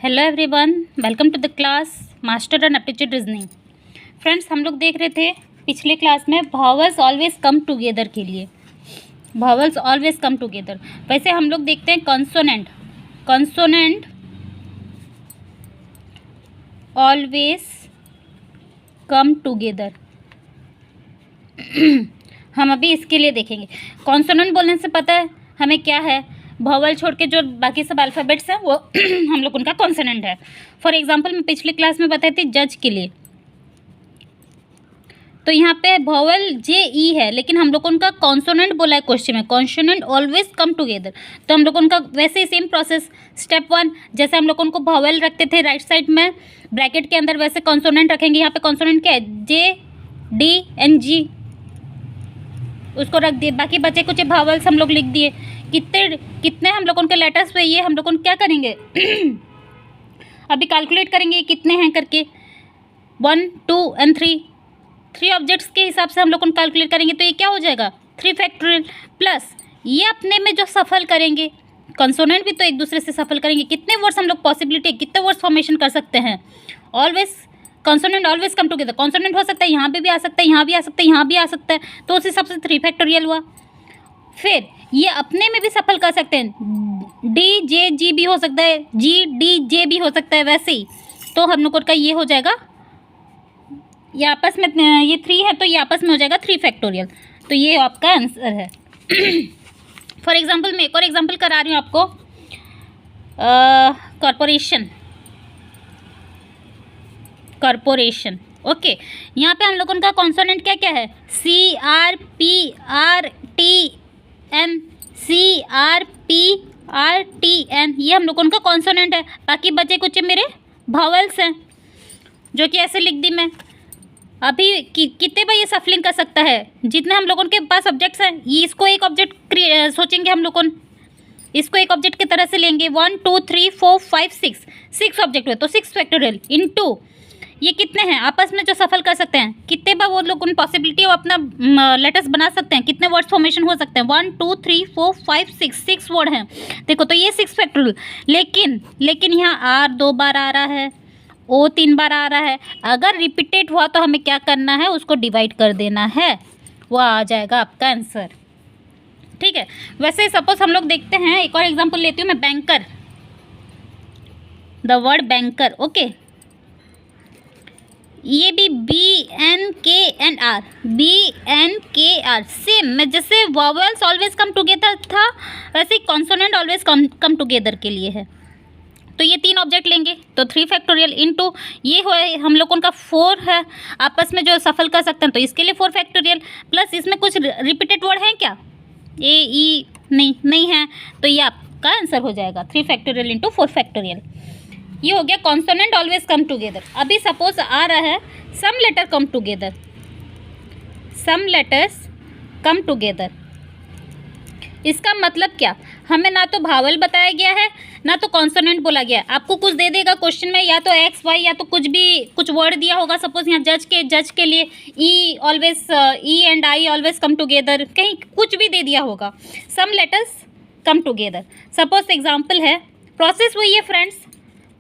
Hello everyone, welcome to the class master and aptitude reasoning. Friends, हम लोग देख रहे थे पिछले क्लास में वॉवल्स ऑलवेज कम टुगेदर के लिए। Vowels always come together. वैसे हम लोग देखते हैं कंसोनेंट ऑलवेज कम टुगेदर। हम अभी इसके लिए देखेंगे। कॉन्सोनेंट बोलने से पता है हमें क्या है, वॉवल छोड़ के जो बाकी सब अल्फ़ाबेट्स हैं वो हम लोग उनका कॉन्सोनेंट है। फॉर एग्जांपल मैं पिछली क्लास में बताई थी जज के लिए, तो यहाँ पे वॉवल जे ई है, लेकिन हम लोग उनका कॉन्सोनेंट बोला है क्वेश्चन में। कॉन्सोनेंट ऑलवेज कम टुगेदर, तो हम लोग उनका वैसे ही सेम प्रोसेस। स्टेप 1, जैसे हम लोग उनको वॉवल रखते थे राइट साइड में ब्रैकेट के अंदर, वैसे कॉन्सोनेंट रखेंगे। यहाँ पे कॉन्सोनेंट क्या है, जे डी एन जी, उसको रख दिए। बाकी बचे कुछ वॉवल्स हम लोग लिख दिए। कितने हम लोग उनके लेटर्स पे, ये हम लोग क्या करेंगे अभी कैलकुलेट करेंगे कितने हैं करके। 1 2 और 3 ऑब्जेक्ट्स के हिसाब से हम लोग उनको कैलकुलेट करेंगे, तो ये क्या हो जाएगा 3 फैक्टोरियल प्लस ये अपने में जो सफल करेंगे, कंसोनेंट भी तो एक दूसरे से सफल करेंगे। कितने वर्ड्स हम लोग पॉसिबिलिटी, कितने वर्ड्स फॉर्मेशन कर सकते हैं। Always consonant always come together. Consonant हो सकता है यहाँ पे भी आ सकता है, यहाँ भी आ सकता है, यहाँ भी आ सकता है, तो उस हिसाब से 3 फैक्टोरियल हुआ। फिर ये अपने में भी सफल कर सकते हैं, डी जे जी भी हो सकता है, जी डी जे भी हो सकता है वैसे ही। तो हम लोग का ये हो जाएगा, ये आपस में ये 3 है तो ये आपस में हो जाएगा 3 फैक्टोरियल। तो ये आपका आंसर है। फॉर एग्जांपल मैं एक और एग्जांपल करा रही हूँ आपको। Corporation okay. यहाँ पे हम लोग उनका कॉन्सोनेंट क्या क्या है, C R P R T N, C R P R T N, ये हम लोग उनका कॉन्सोनेंट है। बाकी बचे कुछ मेरे वॉवल्स हैं जो कि ऐसे लिख दी मैं। अभी कितने बार ये सफलिंग कर सकता है, जितने हम लोगों के पास ऑब्जेक्ट्स हैं, ये इसको एक ऑब्जेक्ट सोचेंगे हम लोग, इसको एक ऑब्जेक्ट की तरह से लेंगे। 1 2 3 4 5 6 ऑब्जेक्ट हुए, तो 6 फैक्टोरियल इनटू ये कितने हैं आपस में जो सफल कर सकते हैं। कितने बार वो लोग उन पॉसिबिलिटी और अपना लेटर्स बना सकते हैं, कितने वर्ड्स फॉर्मेशन हो सकते हैं। 1 2 3 4 5 6 वर्ड हैं। देखो तो ये 6 फैक्टोरियल। लेकिन यहाँ आर 2 बार आ रहा है, ओ 3 बार आ रहा है। अगर रिपीटेड हुआ तो हमें क्या करना है, उसको डिवाइड कर देना है, वो आ जाएगा आपका आंसर। ठीक है। वैसे सपोज हम लोग देखते हैं, एक और एग्जांपल लेती हूँ मैं, banker. The word banker okay, ये भी BNKNR, BNKR सेम। मैं जैसे वॉवल्स ऑलवेज कम टुगेदर था, वैसे ही कॉन्सोनेंट ऑलवेज कम टुगेदर के लिए है। तो ये 3 ऑब्जेक्ट लेंगे तो 3 फैक्टोरियल इनटू ये हो हम लोग उनका 4 है आपस में जो सफल कर सकते हैं, तो इसके लिए 4 फैक्टोरियल प्लस इसमें कुछ रिपीटेड वर्ड हैं क्या, ए ई नहीं है, तो ये आपका आंसर हो जाएगा 3 फैक्टोरियल इंटू 4 फैक्टोरियल। ये हो गया कॉन्सोनेंट ऑलवेज कम टुगेदर। अभी सपोज आ रहा है some letter come together, some letters come together. इसका मतलब क्या, हमें ना तो भावल बताया गया है ना तो कॉन्सोनेंट बोला गया है। आपको कुछ दे देगा क्वेश्चन में, या तो एक्स वाई या तो कुछ वर्ड दिया होगा। सपोज यहाँ जज के लिए E always, E and I always come together, कहीं कुछ भी दे दिया होगा। Some letters come together. Suppose example है, प्रोसेस वही है फ्रेंड्स,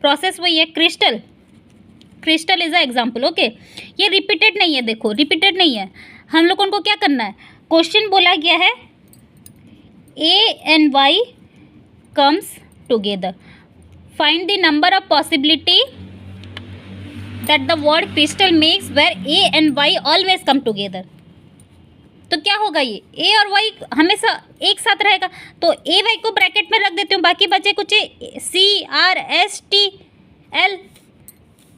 प्रोसेस वही है। Crystal is a example okay. ये रिपीटेड नहीं है, देखो रिपीटेड नहीं है। हम लोग उनको क्या करना है, क्वेश्चन बोला गया है A and Y comes together, find the number of possibility that the word crystal makes where A and Y always come together. तो क्या होगा, ये ए और वाई हमेशा एक साथ रहेगा, तो ए वाई को ब्रैकेट में रख देती हूँ। बाकी बचे कुछ CRSTL,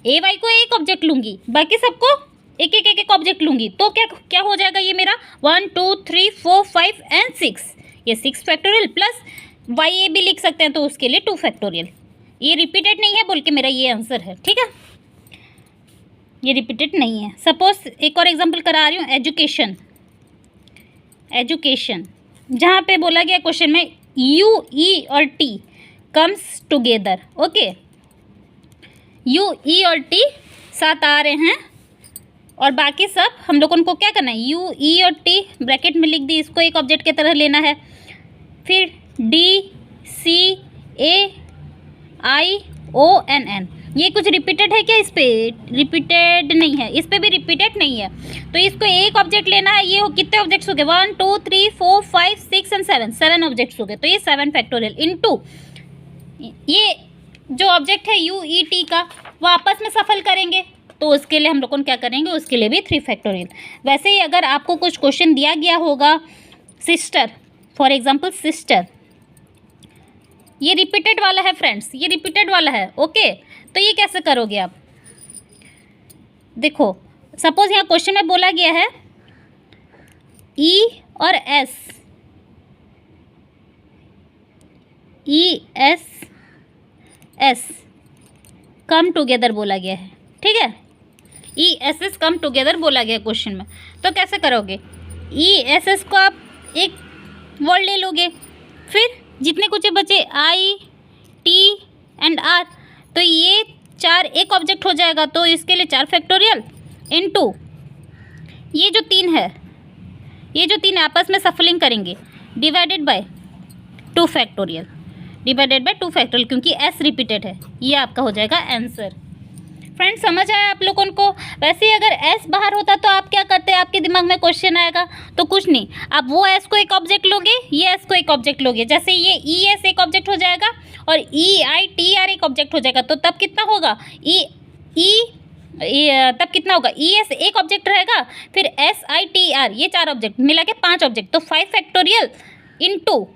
ए वाई को एक ऑब्जेक्ट लूँगी, बाकी सबको एक ऑब्जेक्ट लूँगी, तो क्या हो जाएगा ये मेरा 1 2 3 4 5 एंड 6, ये 6 फैक्टोरियल प्लस वाई ए भी लिख सकते हैं, तो उसके लिए 2 फैक्टोरियल। ये रिपीटेड नहीं है बोल के मेरा ये आंसर है। ठीक है, ये रिपीटेड नहीं है। सपोज एक और एग्जाम्पल करा रही हूँ, एजुकेशन, जहाँ पे बोला गया क्वेश्चन में U E और T comes together okay. U E और T साथ आ रहे हैं और बाकी सब हम लोग उनको क्या करना है, U E और T ब्रैकेट में लिख दी, इसको एक ऑब्जेक्ट की तरह लेना है। फिर D C A I ONN। ये कुछ रिपीटेड है क्या? इस पे रिपीटेड नहीं है, इस पे भी रिपीटेड नहीं है। तो इसको एक ऑब्जेक्ट लेना है। ये कितने ऑब्जेक्ट्स हो गए? 1 2 3 4 5 6 एंड 7 ऑब्जेक्ट्स हो गए। तो ये 7 फैक्टोरियल इनटू ये जो ऑब्जेक्ट है UET का वो आपस में सफल करेंगे। तो उसके लिए हम लोग क्या करेंगे? उसके लिए भी 3 फैक्टोरियल। वैसे ही अगर आपको कुछ क्वेश्चन दिया गया होगा सिस्टर, फॉर एग्जाम्पल सिस्टर, ये रिपीटेड वाला है फ्रेंड्स, ये रिपीटेड वाला है। ओके, तो ये कैसे करोगे आप? देखो, सपोज यहाँ क्वेश्चन में बोला गया है E और S, ESS कम टुगेदर बोला गया है, ठीक है। ESS कम टुगेदर बोला गया क्वेश्चन में। तो कैसे करोगे? ESS को आप एक वर्ड ले लोगे, फिर जितने कुछ बचे I, T एंड R, तो ये 4 एक ऑब्जेक्ट हो जाएगा। तो इसके लिए 4 फैक्टोरियल इनटू ये जो 3 है, ये जो 3 आपस में सफलिंग करेंगे divided by 2 factorial, divided by 2 factorial, क्योंकि S रिपीटेड है। ये आपका हो जाएगा आंसर। फ्रेंड्स, समझ आया आप लोगों को? वैसे ही अगर S बाहर होता तो आप क्या करते? आपके दिमाग में क्वेश्चन आएगा तो कुछ नहीं, आप वो S को एक ऑब्जेक्ट लोगे, ये S को एक ऑब्जेक्ट लोगे। जैसे ये ES एक ऑब्जेक्ट हो जाएगा और EITR एक ऑब्जेक्ट हो जाएगा। तो तब कितना होगा? तब कितना होगा? ES एक ऑब्जेक्ट रहेगा, फिर SITR ये 4 ऑब्जेक्ट मिला के 5 ऑब्जेक्ट। तो 5 फैक्टोरियल इनटू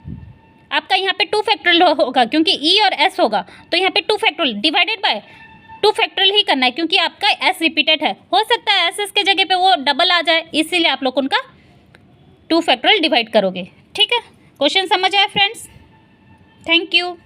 आपका यहाँ पे 2 फैक्टोरियल होगा, क्योंकि E और S होगा। तो यहाँ पे 2 फैक्टोरियल डिवाइडेड बाय 2 फैक्टोरियल ही करना है, क्योंकि आपका S रिपीटेड है। हो सकता है SS के जगह पे वो डबल आ जाए, इसीलिए आप लोग उनका 2 फैक्टोरियल डिवाइड करोगे। ठीक है, क्वेश्चन समझ आया फ्रेंड्स? Thank you.